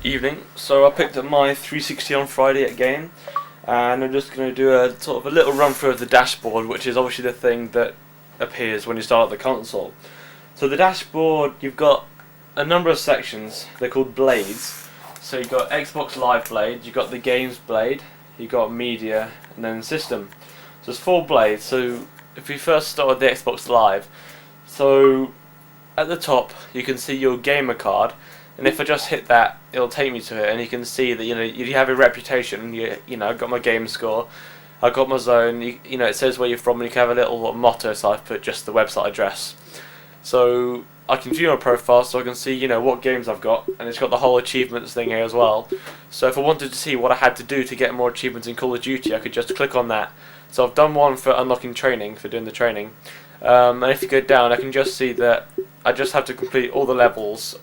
Evening. So I picked up my 360 on Friday again, and I'm just going to do a sort of a little run through of the dashboard, which is obviously the thing that appears when you start the console. So the dashboard, you've got a number of sections. They're called blades. So you've got Xbox Live blade, you've got the games blade, you've got media, and then system. So there's 4 blades. So if we first start with the Xbox Live, so at the top you can see your gamer card. And if I just hit that, it'll take me to it, and you can see that you have a reputation. I've got my game score, I've got my zone. It says where you're from, and you can have a little motto. So I've put just the website address. So I can view my profile, so I can see what games I've got, and it's got the whole achievements thing here as well. So if I wanted to see what I had to do to get more achievements in Call of Duty, I could just click on that. So I've done one for unlocking training, for doing the training, and if you go down, I can just see that I just have to complete all the levels.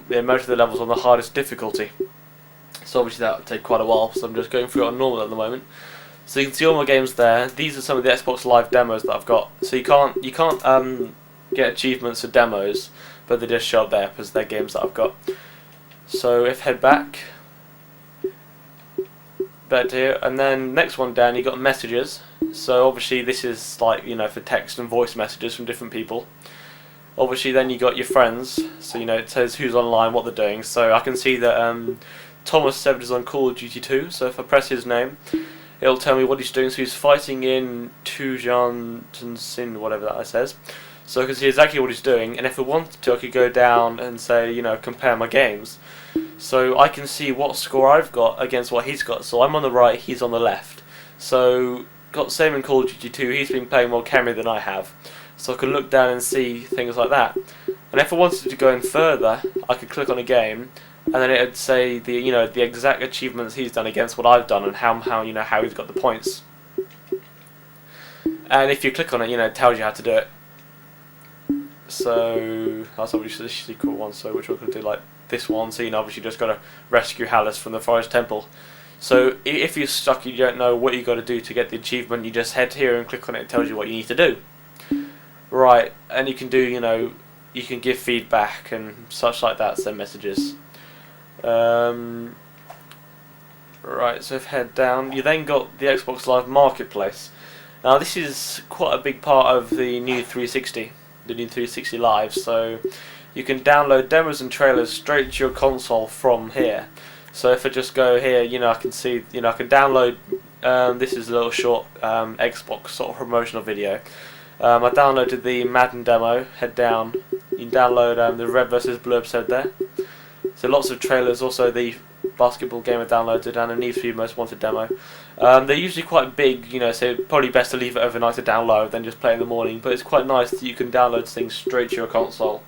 Most of the levels on the hardest difficulty. So obviously that will take quite a while, so I'm just going through it on normal at the moment. So you can see all my games there. These are some of the Xbox Live demos that I've got. So you can't get achievements for demos, but they just show up there because they're games that I've got. So if head back to here, and then next one down, you got messages. So obviously this is like for text and voice messages from different people. Obviously then you got your friends, so it says who's online, what they're doing. So I can see that Thomas7 is on Call of Duty 2, so if I press his name, it'll tell me what he's doing. So he's fighting in Tujansin, whatever that says. So I can see exactly what he's doing, and if I wanted to, I could go down and say, compare my games. So I can see what score I've got against what he's got. So I'm on the right, he's on the left. So got the same in Call of Duty 2, he's been playing more Camry than I have. So I can look down and see things like that. And if I wanted to go in further, I could click on a game, and then it would say the exact achievements he's done against what I've done, and how he's got the points. And if you click on it, it tells you how to do it. So that's obviously the secret one. So which one could do like this one? So obviously just got to rescue Hallis from the Forest Temple. So if you're stuck, you don't know what you got to do to get the achievement. You just head here and click on it. It tells you what you need to do. Right, and you can do, you can give feedback and such like that, send messages. Right, so if head down, you then got the Xbox Live Marketplace. Now this is quite a big part of the new 360, the new 360 Live, so you can download demos and trailers straight to your console from here. So if I just go here, I can see, I can download, this is a little short Xbox sort of promotional video. I downloaded the Madden demo, head down, you can download the Red vs Blue episode there. So lots of trailers, also the basketball game I downloaded, and a Need for Speed Most Wanted demo. They're usually quite big, so probably best to leave it overnight to download than just play in the morning, but it's quite nice that you can download things straight to your console.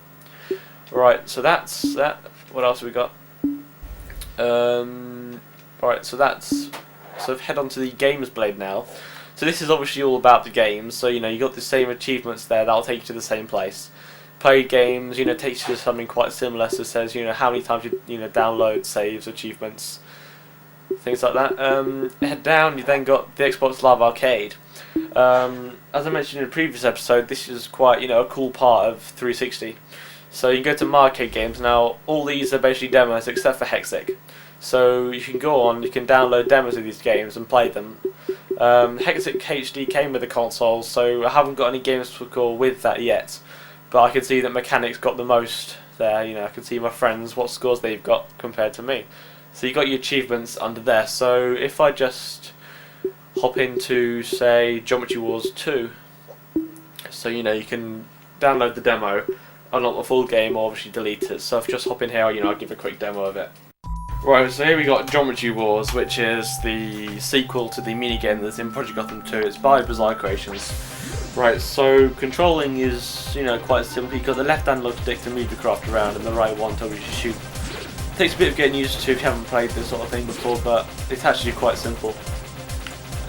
Right, so that's that. What else have we got? Right, so head on to the Games Blade now. So this is obviously all about the games, so you got the same achievements there, that'll take you to the same place. Play games, takes you to something quite similar, so it says, how many times you download, saves, achievements, things like that. Head down, you then got the Xbox Live Arcade. As I mentioned in a previous episode, this is quite, a cool part of 360. So you can go to My Arcade Games. Now, all these are basically demos except for Hexic. So you can go on, you can download demos of these games and play them. Hexic HD came with the console, so I haven't got any games to call with that yet. But I can see that Mechanics got the most there. I can see my friends, what scores they've got compared to me. So you got your achievements under there. So if I just hop into, say, Geometry Wars 2, so you can download the demo, unlock the full game, or obviously delete it. So if I just hop in here, I'll give a quick demo of it. Right, so here we got Geometry Wars, which is the sequel to the minigame that's in Project Gotham 2. It's by Bizarre Creations. Right, so controlling is, quite simple. You've got the left analog stick to move the craft around, and the right one to obviously shoot. It takes a bit of getting used to if you haven't played this sort of thing before, but it's actually quite simple.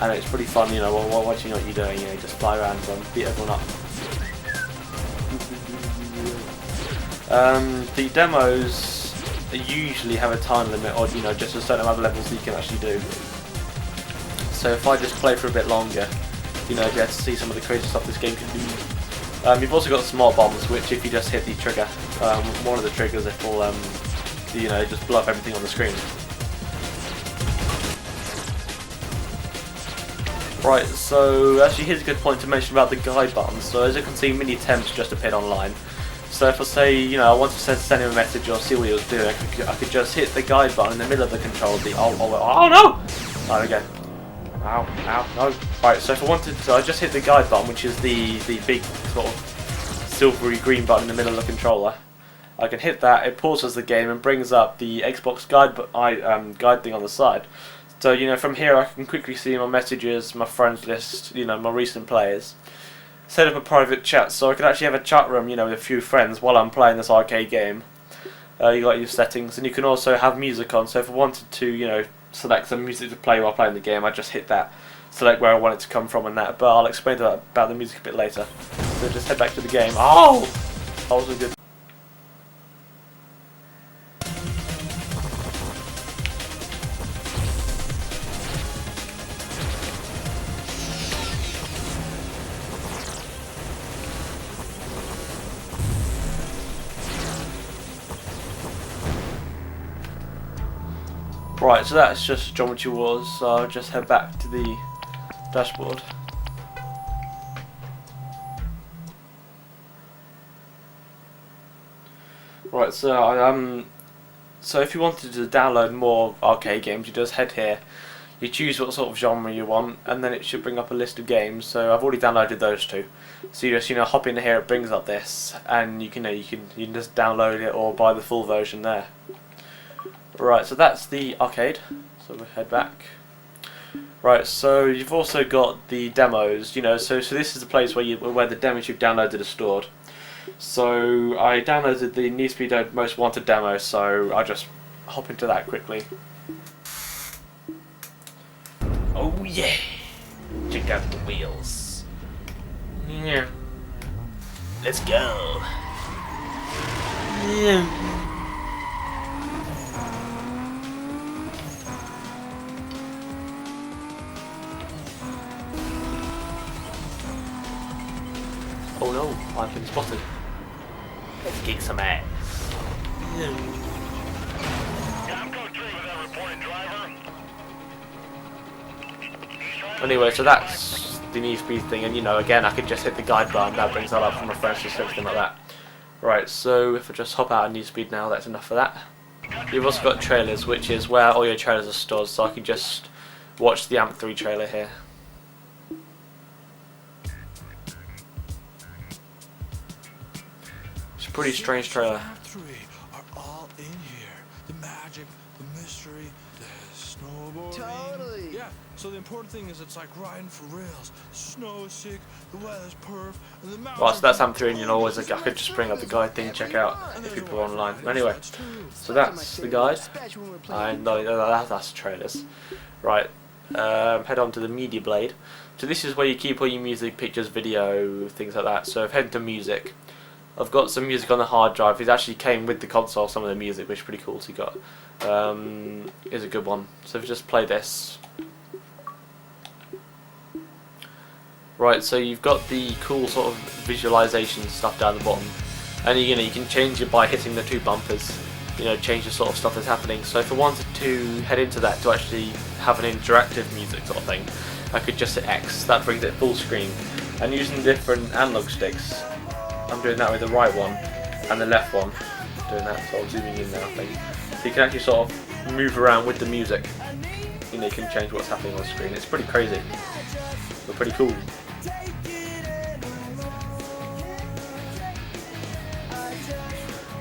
And it's pretty fun, watching what you're doing, just fly around and beat everyone up. The demos usually have a time limit, or just a certain amount of levels that you can actually do. So if I just play for a bit longer, you get to see some of the crazy stuff this game can do. You've also got smart bombs, which if you just hit the trigger, one of the triggers, they fall you know, just blow up everything on the screen. Right, so actually here's a good point to mention about the guide button. So as you can see, many attempts just appeared online. So if I say, you know, I want to send him a message or see what he was doing, I could just hit the guide button in the middle of the control. Oh no! There we go. Ow, ow, no. Right, so if I wanted to, I just hit the guide button, which is the big sort of silvery green button in the middle of the controller. I can hit that, it pauses the game and brings up the Xbox guide thing on the side. So, you know, from here I can quickly see my messages, my friends list, you know, my recent players. Set up a private chat, so I can actually have a chat room, you know, with a few friends while I'm playing this arcade game. You got your settings, and you can also have music on, so if I wanted to, you know, select some music to play while playing the game, I just hit that, select where I want it to come from and that, but I'll explain about the music a bit later. So just head back to the game. Oh! That wasn't good. Right, so that's just Geometry Wars, so I'll just head back to the dashboard. Right, so if you wanted to download more arcade games, you just head here, you choose what sort of genre you want, and then it should bring up a list of games. So I've already downloaded those two. So you just, you know, hop in here, it brings up this, and you can just download it or buy the full version there. Right, so that's the arcade, so we'll head back. Right, so you've also got the demos, you know, so this is the place where the demos you've downloaded are stored. So I downloaded the Need for Speed Most Wanted demo, so I'll just hop into that quickly. Oh yeah! Check out the wheels. Yeah. Let's go! Yeah. Oh no, I've been spotted. Let's kick some ass. Anyway, so that's the Need for Speed thing, and you know, again, I could just hit the guide button, that brings that up from refresh and everything like that. Right, so if I just hop out of Need for Speed now, that's enough for that. You've also got trailers, which is where all your trailers are stored, so I can just watch the AMP3 trailer here. It's a pretty strange trailer. Are all in here. The magic, the mystery, the snowboarding. Totally. Yeah. So the important thing is it's like riding for rails. Snow is sick, the weather's perf, and the mountains. Well, so that's AMP3, and you know, always I could just bring up the guide thing, check out if people are online. Anyway, so that's the guide. I know that's the trailers. Right, head on to the Media Blade. So this is where you keep all your music, pictures, video, things like that. So I've headed to music. I've got some music on the hard drive. It actually came with the console, some of the music, which is pretty cool. So you got is a good one. So if you just play this. Right, so you've got the cool sort of visualization stuff down the bottom, and you know, you can change it by hitting the two bumpers. You know, change the sort of stuff that's happening. So if I wanted to head into that to actually have an interactive music sort of thing, I could just hit X. That brings it full screen. And using different analog sticks, I'm doing that with the right one and the left one. Doing that, sort of zooming in now thing. So you can actually sort of move around with the music. You know, you can change what's happening on the screen. It's pretty crazy, but pretty cool.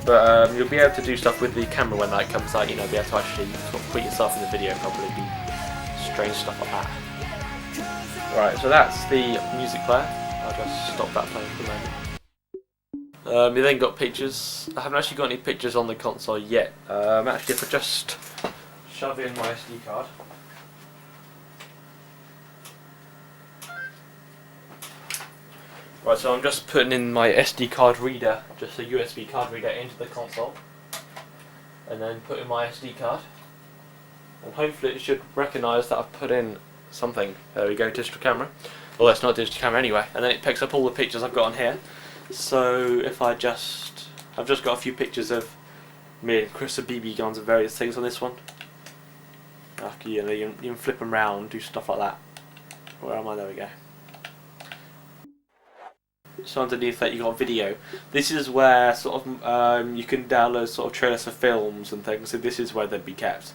But you'll be able to do stuff with the camera when that comes out, you know, be able to actually sort of put yourself in the video and probably do strange stuff like that. Right, so that's the music player. I'll just stop that playing for a moment. You then got pictures. I haven't actually got any pictures on the console yet. Actually, if I just shove in my SD card. Right, so I'm just putting in my SD card reader, just a USB card reader, into the console, and then put in my SD card, and hopefully it should recognise that I've put in something. There we go, digital camera. Well, that's not digital camera anyway, and then it picks up all the pictures I've got on here. So if I've just got a few pictures of Me and Chris are BB guns and various things on this one. Like, you know, you can flip them around, do stuff like that. Where am I? There we go. So underneath that you got video. This is where sort of you can download sort of trailers for films and things. So this is where they'd be kept.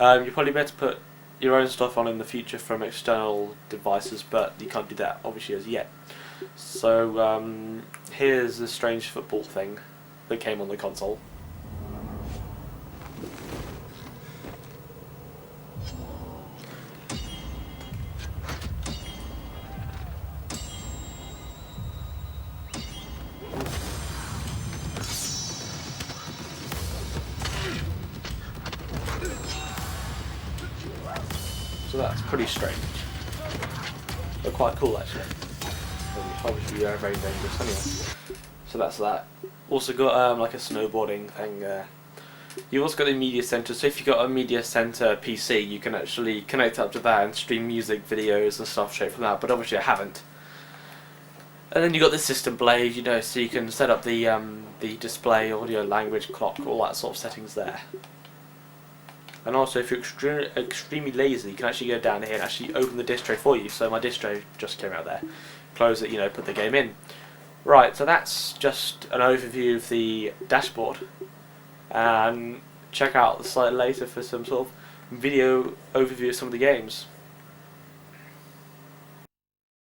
You're probably better to put your own stuff on in the future from external devices, but you can't do that obviously as yet. So here's the strange football thing that came on the console. So that's pretty strange, but quite cool actually. Obviously very dangerous anyway. So that's that. Also got like a snowboarding thing there. You've also got the media center, so if you've got a media center PC you can actually connect up to that and stream music, videos and stuff straight from that, but obviously I haven't. And then you got the system blade, you know, so you can set up the display, audio, language, clock, all that sort of settings there. And also, if you're extremely lazy, you can actually go down here and actually open the disk tray for you. So my disk tray just came out there. Close it, you know, put the game in. Right, so that's just an overview of the dashboard. And check out the site later for some sort of video overview of some of the games.